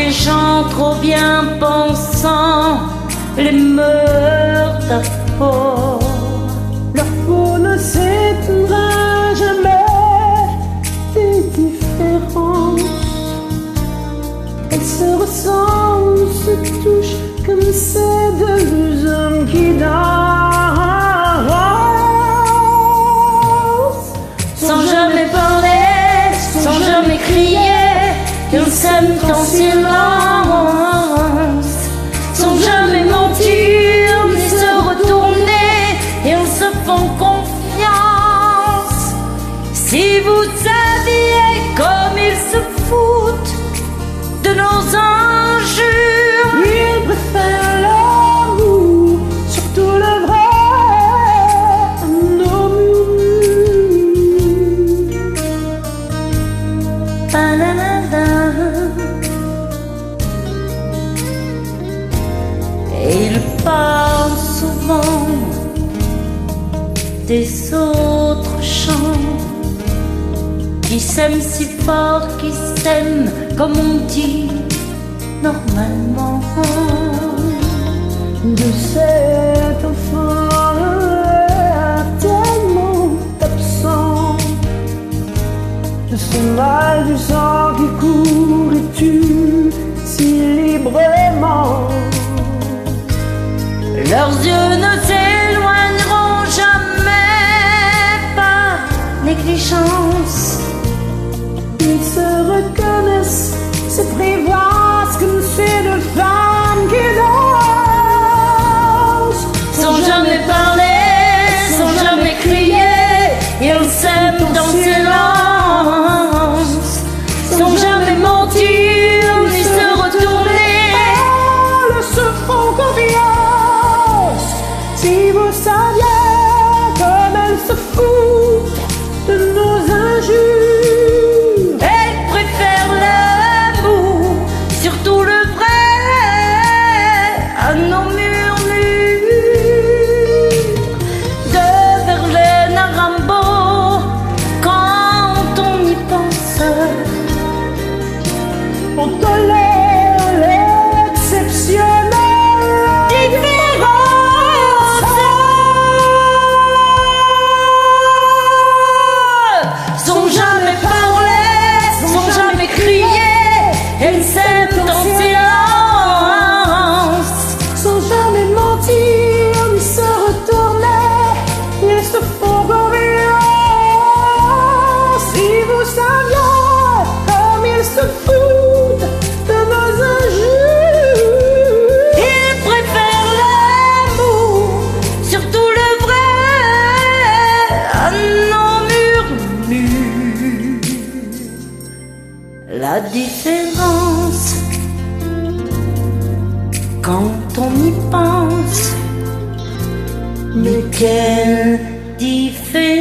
des gens trop bien pensants les meurent à peau. Leur peau ne s'éteindra jamais des différences. Elles se ressemblent, se touchent comme ces deux hommes qui dansent. Sans jamais parler, sans jamais crier, ils s'aiment en silence. Sans jamais mentir, ni se retourner, ils se font confiance. Si vous saviez comme ils se foutent de nos injures, ils préfèrent l'amour, surtout le vrai, à nos murs. Et ils parlent souvent des autres chants qui s'aiment si fort, qui s'aiment comme on dit normalement. De cet enfant tellement absent, de ce mal du sang qui court et tue si librement. Leurs yeux ne s'éloigneront jamais par négligence. Ils se reconnaissent, s'apprivoisent comme ces deux femmes qui dansent. Sans jamais parler, sans jamais crier, ils s'aiment dans silence. Sans jamais mentir, ni se retourner, elles se font confiance. Si vous saviez comme elles se foutent de nos injures. elles préfèrent l'amour, surtout le vrai, à nos murmures. De Verlaine à Rimbaud, quand on y pense, On tolère l'exceptionnel différence. Sans jamais parler, sans jamais crier, elles s'aiment en silence. Sans jamais mentir ni se retourner, ils se font confiance. Si vous saviez comme ils se foutent de nos injures. Ils préfèrent l'amour, surtout le vrai, à nos murmures. La différence, quand on y pense, mais quelle différence.